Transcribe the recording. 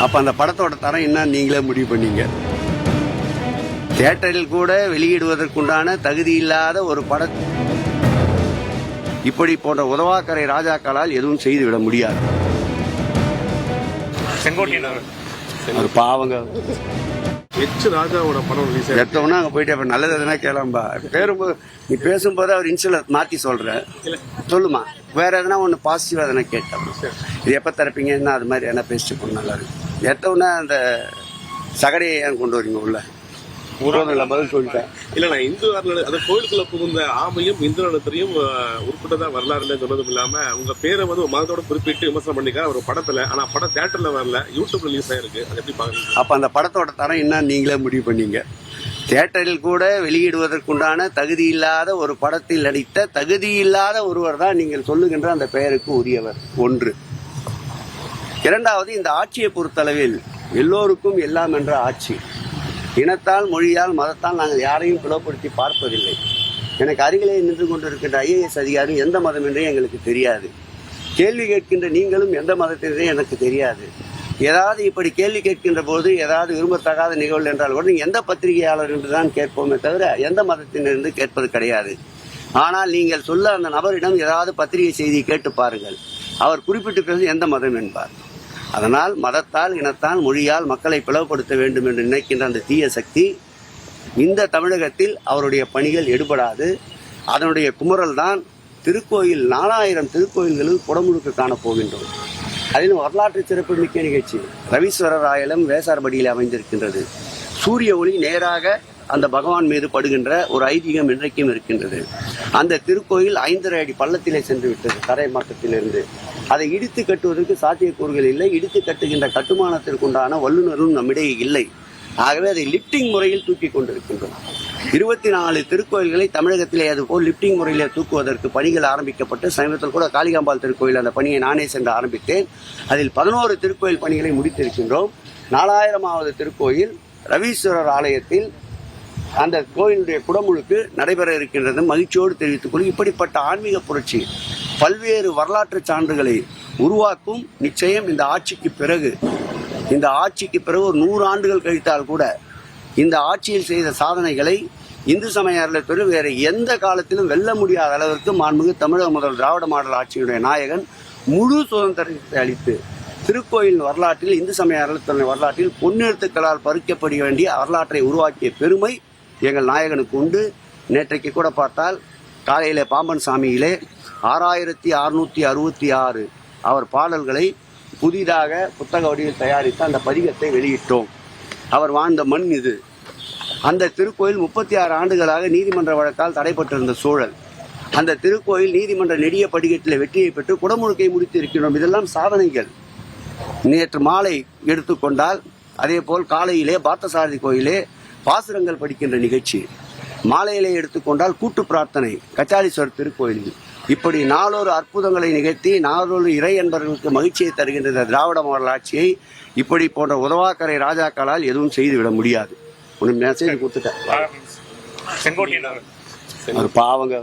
அப்ப அந்த படத்தோட தரம் என்ன நீங்களே முடிவு பண்ணீங்க. தியேட்டரில் கூட வெளியிடுவதற்குண்டான தகுதி இல்லாத ஒரு படம் இப்படி போன்ற உதவாக்கரை ராஜாக்களால் எதுவும் செய்துவிட முடியாது. அது பாவங்க. ராஜாவோட படம் எடுத்தவொன்னா அங்க போயிட்டு அப்ப நல்லது எதுனா கேளாம்பா பேரும்போது நீ பேசும்போது அவர் இன்சில மாத்தி சொல்ற சொல்லுமா வேற எதனா ஒண்ணு பாசிட்டிவா எதனா கேட்டோம். இது எப்ப தரப்பீங்கன்னா அது மாதிரி என்ன பேசிட்டு போன நல்லா இருக்கு. எடுத்தவொன்னா அந்த சகடையை ஏன் கொண்டு வரீங்க உள்ள பதில் சொல்லிட்டேன். இல்ல நான் இந்து அந்த கோயிலுக்குள்ள புகுந்த ஆமையும் இந்து நடத்தையும் உட்பட்டதா வரலாறுல சொன்னதும் இல்லாம உங்க பேரை வந்து மதத்தோட குறிப்பிட்டு விமர்சனம் பண்ணிக்க ஒரு படத்துல. ஆனா படம் தியேட்டர்ல வரல, யூடியூப்ல ரிலீஸ் ஆயிருக்கு. அது எப்படி பாக்குறீங்க? அப்ப அந்த படத்தோட தரம் என்ன நீங்களே முடிவு பண்ணீங்க. தியேட்டரில் கூட வெளியிடுவதற்குண்டான தகுதி இல்லாத ஒரு படத்தில் நடித்த தகுதி இல்லாத ஒருவர் தான் நீங்கள் சொல்லுகின்ற அந்த பெயருக்கு உரியவர். ஒன்று. இரண்டாவது, இந்த ஆட்சியை பொறுத்தளவில் எல்லோருக்கும் எல்லாம் என்ற ஆட்சி. இனத்தால், மொழியால், மதத்தால் நாங்கள் யாரையும் பிளவுபடுத்தி பார்ப்பதில்லை. எனக்கு அருகிலே நின்று கொண்டிருக்கின்ற IAS அதிகாரி எந்த மதம் என்றே எங்களுக்கு தெரியாது. கேள்வி கேட்கின்ற நீங்களும் எந்த மதத்தினரே எனக்கு தெரியாது. ஏதாவது இப்படி கேள்வி கேட்கின்ற போது ஏதாவது விரும்பத்தகாத நிகழ்வு என்றால் கூட நீங்கள் எந்த பத்திரிகையாளர் என்று தான் கேட்போமே தவிர எந்த மதத்தினிருந்து கேட்பது கிடையாது. ஆனால் நீங்கள் சொல்ல அந்த நபரிடம் ஏதாவது பத்திரிகை செய்தியை கேட்டு பாருங்கள், அவர் குறிப்பிட்டு பேச எந்த மதம் என்பார். அதனால் மதத்தால், இனத்தால், மொழியால் மக்களை பிளவுபடுத்த வேண்டும் என்று நினைக்கின்ற அந்த தீய சக்தி இந்த தமிழகத்தில் அவருடைய பணிகள் எடுபடாது. அதனுடைய குமுறல் தான் திருக்கோயில். 4000 திருக்கோயில்களில் குடமுழுக்கு காணப்போகின்றோம். அதிலும் வரலாற்று சிறப்புமிக்க நிகழ்ச்சி ரவீஸ்வரர் ஆலயம் வேசார்படியில் அமைந்திருக்கின்றது. சூரிய ஒளி நேராக அந்த பகவான் மீது படுகின்ற ஒரு ஐதீகம் இன்றைக்கும் இருக்கின்றது. அந்த திருக்கோயில் 5.5 அடி பள்ளத்திலே சென்று விட்டது தரை மட்டத்திலிருந்து. அதை இடித்து கட்டுவதற்கு சாத்தியக்கூறுகள் இல்லை. இடித்து கட்டுகின்ற கட்டுமானத்திற்குண்டான வல்லுநரும் நம்மிடையே இல்லை. ஆகவே அதை லிப்டிங் முறையில் தூக்கி கொண்டிருக்கின்றோம். 24 திருக்கோயில்களை தமிழகத்திலே அதுபோல் லிப்டிங் முறையிலே தூக்குவதற்கு பணிகள் ஆரம்பிக்கப்பட்டு சமீபத்தில் கூட காளிகாம்பாள் திருக்கோயில் அந்த பணியை நானே சென்று ஆரம்பித்தேன். அதில் 11 திருக்கோயில் பணிகளை முடித்திருக்கின்றோம். 4000வது திருக்கோயில் ரவீஸ்வரர் ஆலயத்தில் அந்த கோயிலுடைய குடமுழுக்கு நடைபெற இருக்கின்றது. மகிழ்ச்சியோடு தெரிவித்துக் கொள்ளும். இப்படிப்பட்ட ஆன்மீக புரட்சி பல்வேறு வரலாற்று சான்றுகளை உருவாக்கும். நிச்சயம் இந்த ஆட்சிக்கு பிறகு ஒரு 100 ஆண்டுகள் கழித்தால் கூட இந்த ஆட்சியில் செய்த சாதனைகளை இந்து சமய அறநிலையத்துறை வேறு எந்த காலத்திலும் வெல்ல முடியாத அளவிற்கு மாண்புமிகு தமிழக முதல் திராவிட மாடல் ஆட்சியுடைய நாயகன் முழு சுதந்திரத்தை அளித்து திருக்கோயில் வரலாற்றில், இந்து சமய அறநிலையத்துறை வரலாற்றில் பொன்னெழுத்துக்களால் பறிக்கப்பட வேண்டிய வரலாற்றை உருவாக்கிய பெருமை எங்கள் நாயகனுக்கு உண்டு. நேற்றைக்கு கூட பார்த்தால் காலையிலே பாம்பன் சாமியிலே 6666 அவர் பாடல்களை புதிதாக புத்தக வடிவில் தயாரித்து அந்த பதிகத்தை வெளியிட்டோம். அவர் வாழ்ந்த மண் இது. அந்த திருக்கோயில் 36 ஆண்டுகளாக நீதிமன்ற வழக்கால் தடைப்பட்டிருந்த சூழல். அந்த திருக்கோயில் நீதிமன்ற நெடிய படிக்கட்டில் வெற்றியை பெற்று குடமுழுக்கை முடித்து இருக்கிறோம். இதெல்லாம் சாதனைகள். நேற்று மாலை எடுத்துக்கொண்டால் அதே போல் காலையிலே பார்த்தசாரதி கோயிலே பாசுரங்கள் படிக்கின்ற நிகழ்ச்சி. மாலையிலே எடுத்துக்கொண்டால் கூட்டு பிரார்த்தனை கச்சாலீஸ்வரர் திருக்கோயிலில். இப்படி 4 அற்புதங்களை நிகழ்த்தி 4 இறை என்பவர்களுக்கு மகிழ்ச்சியை தருகின்ற திராவிட மாடல் ஆட்சியை இப்படி போன்ற உதவாக்கரை ராஜாக்களால் எதுவும் செய்துவிட முடியாது. ஒன்று மெசேஜ் கொடுத்துட்டேன். அது பாவங்க.